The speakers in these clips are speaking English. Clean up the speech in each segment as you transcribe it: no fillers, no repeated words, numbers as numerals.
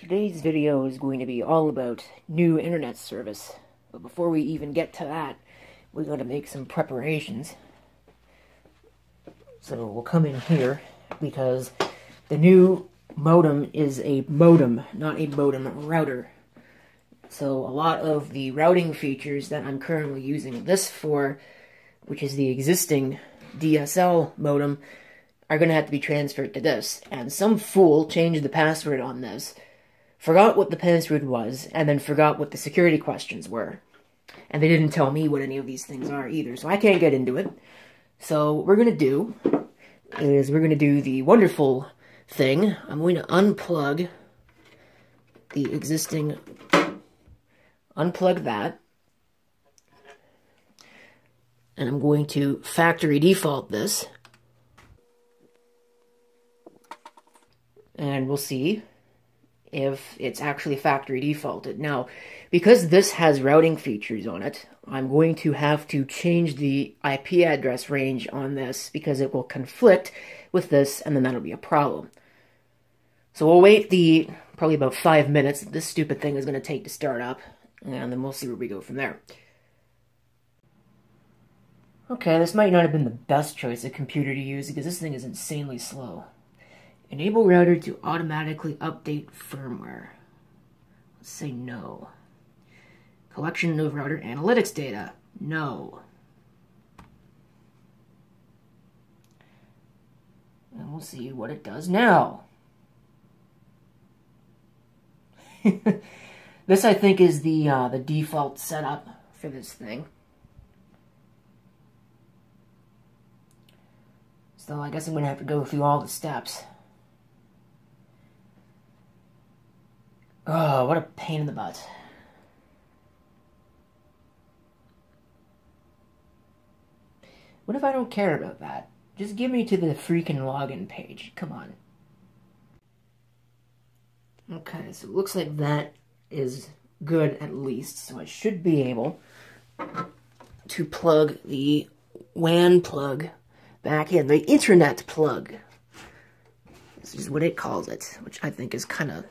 Today's video is going to be all about new internet service, but before we even get to that, we're going to make some preparations. So we'll come in here, because the new modem is a modem, not a modem router. So a lot of the routing features that I'm currently using this for, which is the existing DSL modem, are going to have to be transferred to this. And some fool changed the password on this, forgot what the password was, and then forgot what the security questions were. And they didn't tell me what any of these things are either, so I can't get into it. So what we're going to do is we're going to do the wonderful thing. I'm going to unplug the existing, unplug that, and I'm going to factory default this, and we'll see if it's actually factory defaulted. Now, because this has routing features on it, I'm going to have to change the IP address range on this because it will conflict with this, and then that'll be a problem. So we'll wait the probably about 5 minutes that this stupid thing is going to take to start up, and then we'll see where we go from there. Okay, this might not have been the best choice of computer to use because this thing is insanely slow. Enable router to automatically update firmware. Let's say no. Collection of router analytics data. No. And we'll see what it does now. This, I think, is the default setup for this thing. So I guess I'm going to have to go through all the steps. Oh, what a pain in the butt. What if I don't care about that? Just give me to the freaking login page. Come on. Okay, so it looks like that is good at least. So I should be able to plug the WAN plug back in. The internet plug. This is what it calls it, which I think is kind of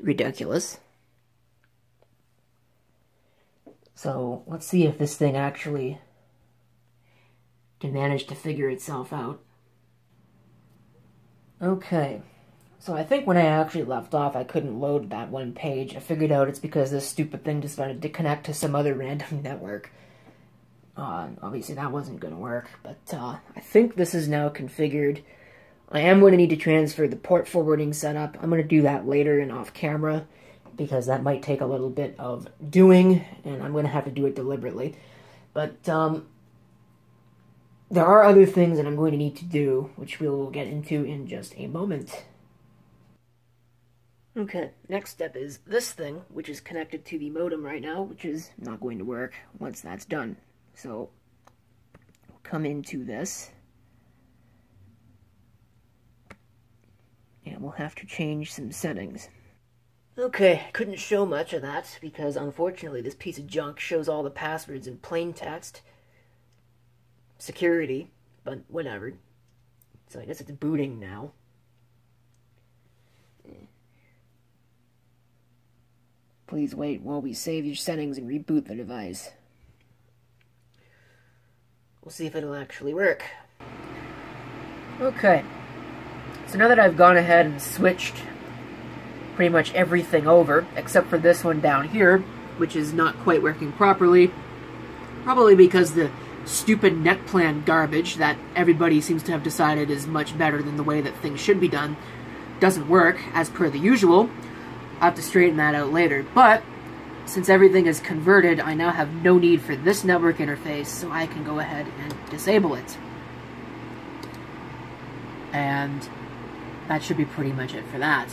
ridiculous. So let's see if this thing actually can manage to figure itself out. Okay, so I think when I actually left off, I couldn't load that one page. I figured out it's because this stupid thing decided to connect to some other random network. Obviously that wasn't going to work, but I think this is now configured. I am going to need to transfer the port forwarding setup. I'm going to do that later and off camera, because that might take a little bit of doing, and I'm going to have to do it deliberately. But there are other things that I'm going to need to do, which we'll get into in just a moment. Okay, next step is this thing, which is connected to the modem right now, which is not going to work once that's done. So, we'll come into this, and we'll have to change some settings. Okay, couldn't show much of that, because unfortunately this piece of junk shows all the passwords in plain text. Security, but whatever. So I guess it's booting now. Please wait while we save your settings and reboot the device. We'll see if it'll actually work. Okay. So now that I've gone ahead and switched pretty much everything over, except for this one down here, which is not quite working properly, probably because the stupid net plan garbage that everybody seems to have decided is much better than the way that things should be done doesn't work as per the usual. I'll have to straighten that out later, but since everything is converted, I now have no need for this network interface, so I can go ahead and disable it. And that should be pretty much it for that.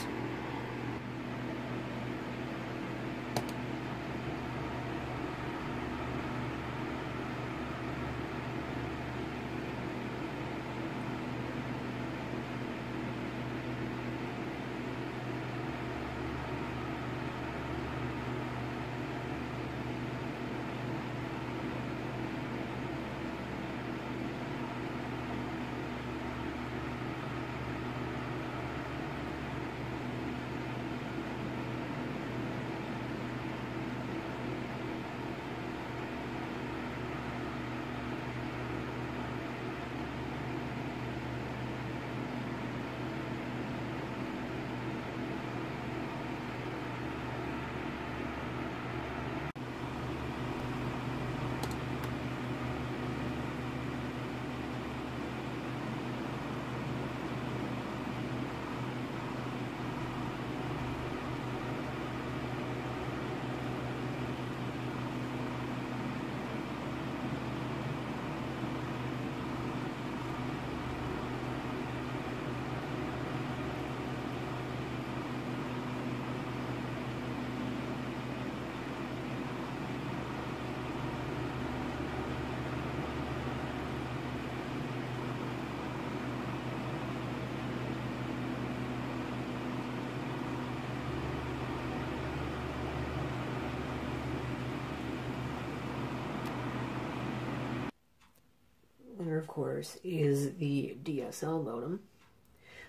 course, is the DSL modem.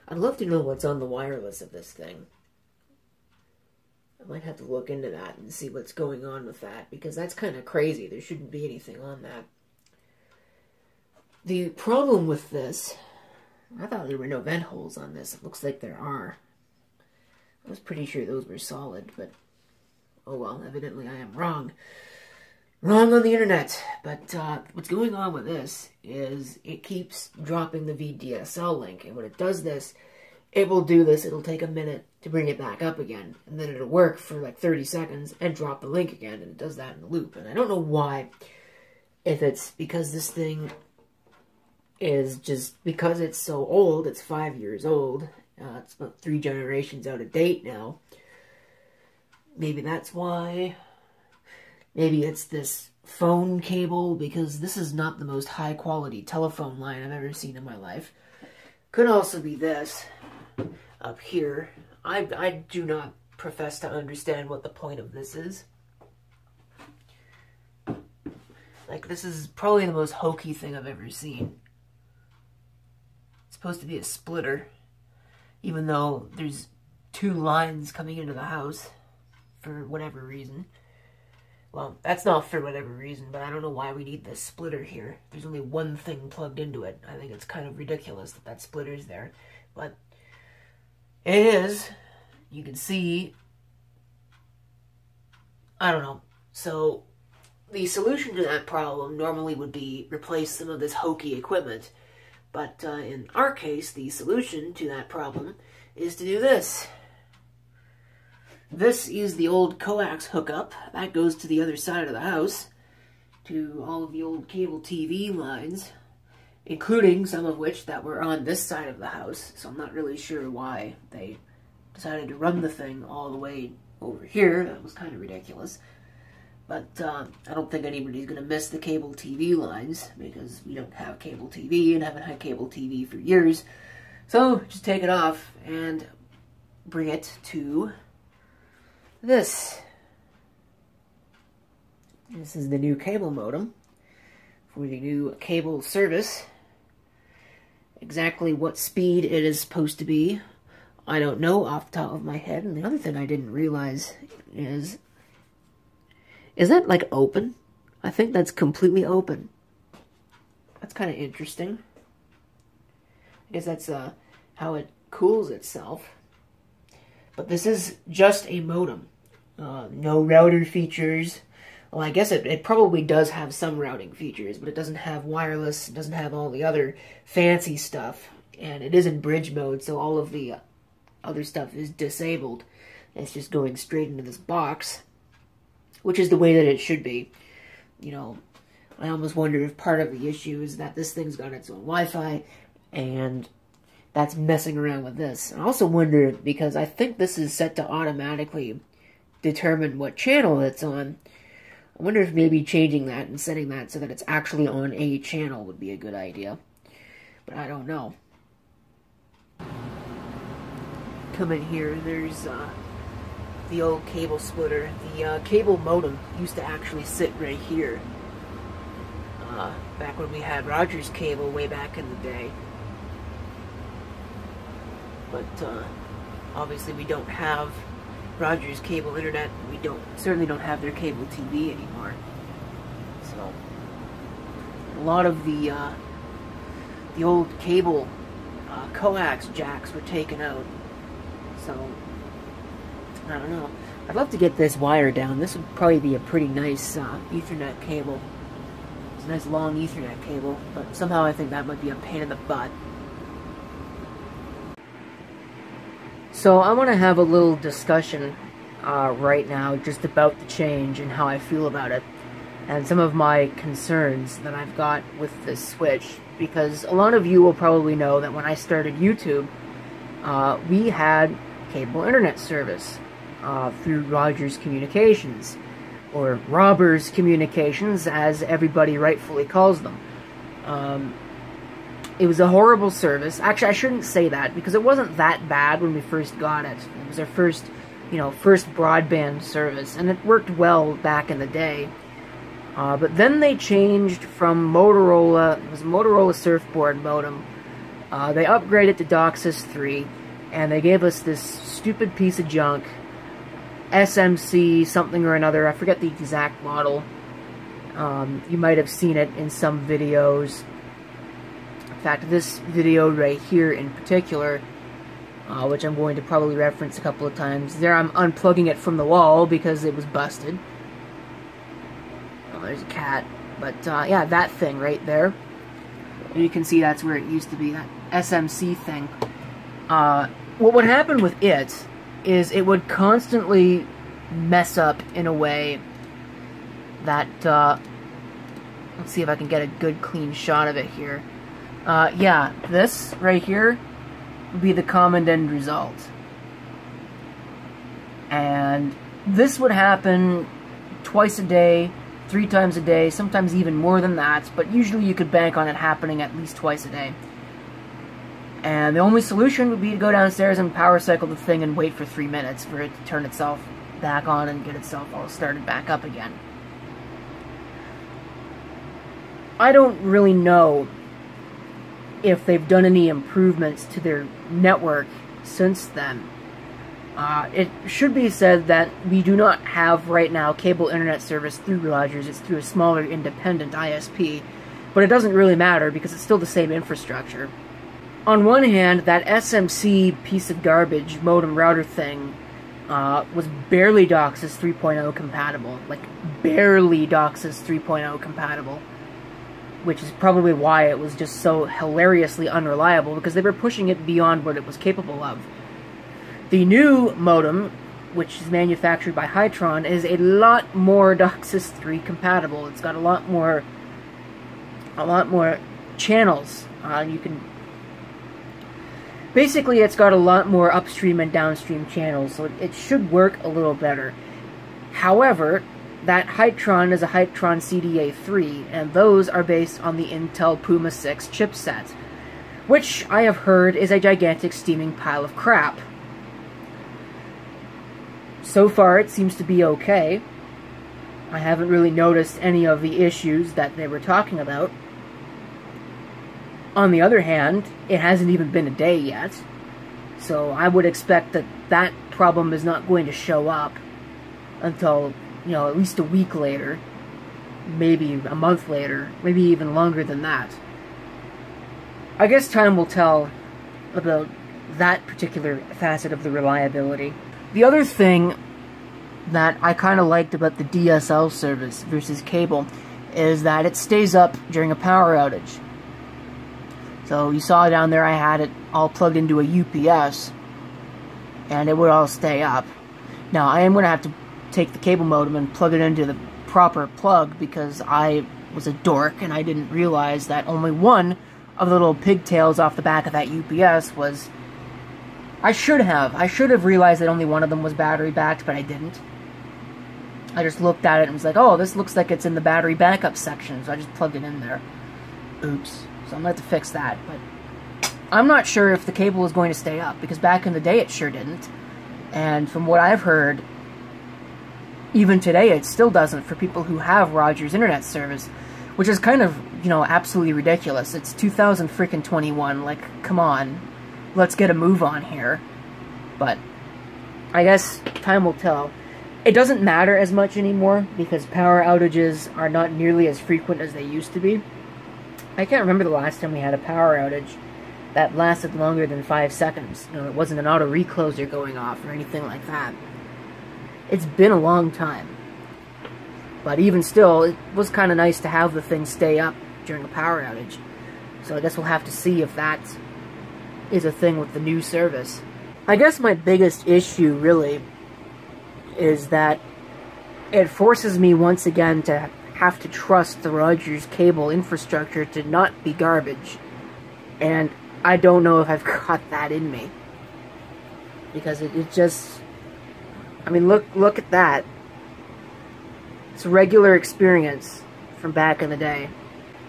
I'd love to know what's on the wireless of this thing. I might have to look into that and see what's going on with that, because that's kind of crazy. There shouldn't be anything on that. The problem with this, I thought there were no vent holes on this. It looks like there are. I was pretty sure those were solid, but oh well, evidently I am wrong. Wrong on the internet. But what's going on with this is it keeps dropping the VDSL link, and when it does this, it will do this. It'll take a minute to bring it back up again, and then it'll work for like 30 seconds and drop the link again, and it does that in a loop. And I don't know why, if it's because this thing is just, because it's so old, it's 5 years old, it's about 3 generations out of date now. Maybe that's why. Maybe it's this phone cable, because this is not the most high quality telephone line I've ever seen in my life. Could also be this up here. I do not profess to understand what the point of this is. Like, this is probably the most hokey thing I've ever seen. It's supposed to be a splitter, even though there's 2 lines coming into the house for whatever reason. Well, that's not for whatever reason, but I don't know why we need this splitter here. There's only one thing plugged into it. I think it's kind of ridiculous that that splitter's there, but it is. You can see, I don't know. So the solution to that problem normally would be replace some of this hokey equipment, but in our case, the solution to that problem is to do this. This is the old coax hookup. That goes to the other side of the house, to all of the old cable TV lines, including some of which that were on this side of the house, so I'm not really sure why they decided to run the thing all the way over here. That was kind of ridiculous. But I don't think anybody's going to miss the cable TV lines, because we don't have cable TV and haven't had cable TV for years. So just take it off and bring it to this. This is the new cable modem for the new cable service. Exactly what speed it is supposed to be, I don't know off the top of my head. And the other thing I didn't realize is that like open? I think that's completely open. That's kind of interesting. I guess that's how it cools itself. But this is just a modem. No router features. Well, I guess it probably does have some routing features, but it doesn't have wireless, it doesn't have all the other fancy stuff. And it is in bridge mode, so all of the other stuff is disabled. It's just going straight into this box, which is the way that it should be. You know, I almost wonder if part of the issue is that this thing's got its own Wi-Fi, and that's messing around with this. I also wonder, because I think this is set to automatically determine what channel it's on, I wonder if maybe changing that and setting that so that it's actually on a channel would be a good idea. But I don't know. Come in here, there's the old cable splitter. The cable modem used to actually sit right here. Back when we had Rogers cable way back in the day. But obviously we don't have Rogers cable internet. We certainly don't have their cable TV anymore. So a lot of the old cable coax jacks were taken out. So I don't know. I'd love to get this wire down. This would probably be a pretty nice Ethernet cable. It's a nice long Ethernet cable, but somehow I think that might be a pain in the butt. So I want to have a little discussion right now just about the change and how I feel about it, and some of my concerns that I've got with this switch, because a lot of you will probably know that when I started YouTube, we had cable internet service through Rogers Communications, or Robbers Communications, as everybody rightfully calls them. It was a horrible service. Actually, I shouldn't say that, because it wasn't that bad when we first got it. It was our first broadband service, and it worked well back in the day. But then they changed from Motorola, it was a Motorola Surfboard modem. They upgraded to DOCSIS 3, and they gave us this stupid piece of junk, SMC something or another, I forget the exact model. You might have seen it in some videos. In fact, this video right here in particular, which I'm going to probably reference a couple of times. There I'm unplugging it from the wall because it was busted. Oh, there's a cat. But, yeah, that thing right there. You can see that's where it used to be, that SMC thing. What would happen with it is it would constantly mess up in a way that, let's see if I can get a good clean shot of it here. Yeah, this right here would be the common end result. And this would happen twice a day, 3 times a day, sometimes even more than that, but usually you could bank on it happening at least twice a day. And the only solution would be to go downstairs and power cycle the thing and wait for 3 minutes for it to turn itself back on and get itself all started back up again. I don't really know if they've done any improvements to their network since then. It should be said that we do not have right now cable internet service through Rogers. It's through a smaller independent ISP, but it doesn't really matter because it's still the same infrastructure. On one hand, that SMC piece of garbage modem router thing was barely DOCSIS 3.0 compatible. Like, barely DOCSIS 3.0 compatible. Which is probably why it was just so hilariously unreliable, because they were pushing it beyond what it was capable of. The new modem, which is manufactured by Hytron, is a lot more DOCSIS 3 compatible. It's got a lot more channels. You can... Basically, it's got a lot more upstream and downstream channels, so it should work a little better. However, that Hytron is a Hytron CDA3, and those are based on the Intel Puma 6 chipset, which I have heard is a gigantic steaming pile of crap. So far, it seems to be okay. I haven't really noticed any of the issues that they were talking about. On the other hand, it hasn't even been a day yet, so I would expect that that problem is not going to show up until, you know, at least a week later, maybe a month later, maybe even longer than that. I guess time will tell about that particular facet of the reliability. The other thing that I kind of liked about the DSL service versus cable is that it stays up during a power outage. So you saw down there I had it all plugged into a UPS, and it would all stay up. Now, I am going to have to take the cable modem and plug it into the proper plug because I was a dork and I didn't realize that only one of the little pigtails off the back of that UPS was... I should have realized that only one of them was battery backed, but I didn't. I just looked at it and was like, oh, this looks like it's in the battery backup section, so I just plugged it in there. Oops. So I'm going to have to fix that, but I'm not sure if the cable is going to stay up, because back in the day it sure didn't. And from what I've heard, even today it still doesn't for people who have Rogers internet service, which is kind of, you know, absolutely ridiculous. It's 2021, like, come on, let's get a move on here. But I guess time will tell. It doesn't matter as much anymore, because power outages are not nearly as frequent as they used to be. I can't remember the last time we had a power outage that lasted longer than 5 seconds. You know, it wasn't an auto recloser going off or anything like that. It's been a long time. But even still, it was kind of nice to have the thing stay up during a power outage. So I guess we'll have to see if that is a thing with the new service. I guess my biggest issue, really, is that it forces me once again to have to trust the Rogers cable infrastructure to not be garbage. And I don't know if I've got that in me. Because it just... I mean, look at that. It's a regular experience from back in the day.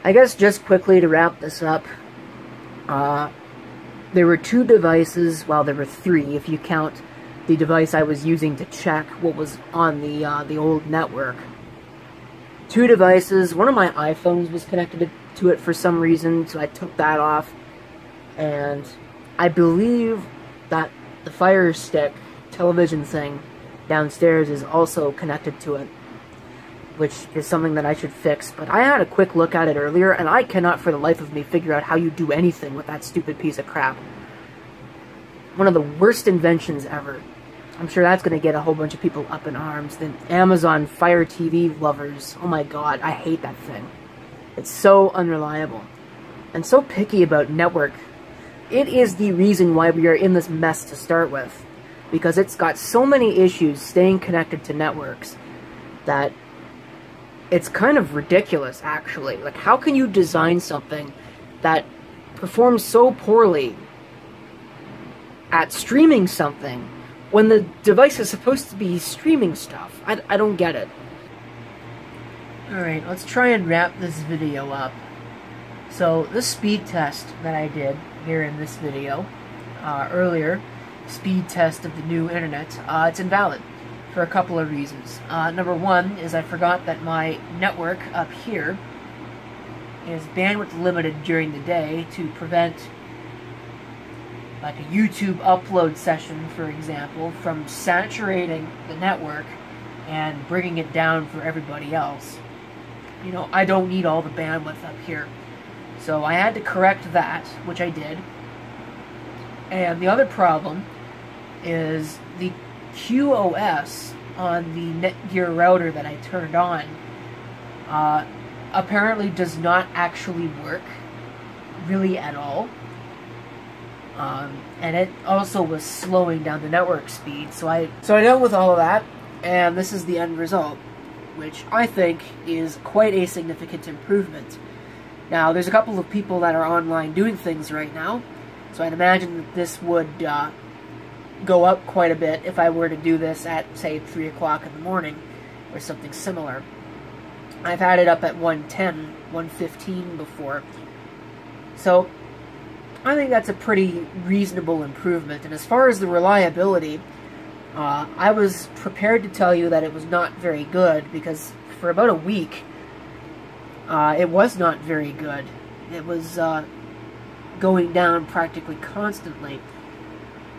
I guess just quickly to wrap this up, there were 2 devices, well, there were 3 if you count the device I was using to check what was on the old network. two devices. One of my iPhones was connected to it for some reason, so I took that off. And I believe that the Fire Stick television thing downstairs is also connected to it, which is something that I should fix. But I had a quick look at it earlier, and I cannot for the life of me figure out how you do anything with that stupid piece of crap. One of the worst inventions ever. I'm sure that's going to get a whole bunch of people up in arms. The Amazon Fire TV lovers. Oh my god, I hate that thing. It's so unreliable. And so picky about network. It is the reason why we are in this mess to start with. Because it's got so many issues staying connected to networks that it's kind of ridiculous, actually. Like, how can you design something that performs so poorly at streaming something when the device is supposed to be streaming stuff? I don't get it. Alright, let's try and wrap this video up. So, this speed test that I did here in this video earlier, speed test of the new internet, it's invalid for a couple of reasons. Number one is I forgot that my network up here is bandwidth limited during the day to prevent like a YouTube upload session, for example, from saturating the network and bringing it down for everybody else. You know, I don't need all the bandwidth up here. So I had to correct that, which I did. And the other problem is the QoS on the Netgear router that I turned on apparently does not actually work really at all. And it also was slowing down the network speed. So I dealt with all of that, and this is the end result, which I think is quite a significant improvement. Now, there's a couple of people that are online doing things right now, so I'd imagine that this would go up quite a bit if I were to do this at, say, 3 o'clock in the morning, or something similar. I've had it up at 110, 115 before. So, I think that's a pretty reasonable improvement. And as far as the reliability, I was prepared to tell you that it was not very good, because for about a week, it was not very good. It was going down practically constantly.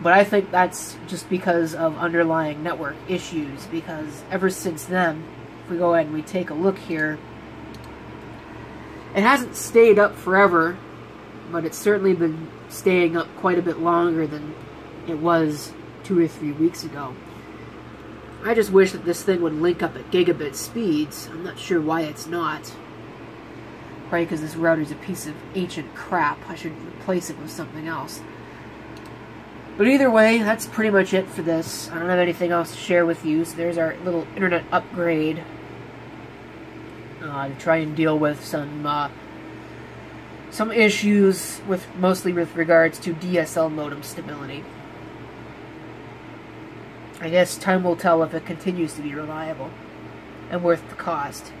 But I think that's just because of underlying network issues, because ever since then, if we go ahead and we take a look here, it hasn't stayed up forever, but it's certainly been staying up quite a bit longer than it was 2 or 3 weeks ago. I just wish that this thing would link up at gigabit speeds. I'm not sure why it's not. Probably because this router's a piece of ancient crap. I should replace it with something else. But either way, that's pretty much it for this. I don't have anything else to share with you, so there's our little internet upgrade to try and deal with some issues mostly with regards to DSL modem stability. I guess time will tell if it continues to be reliable and worth the cost.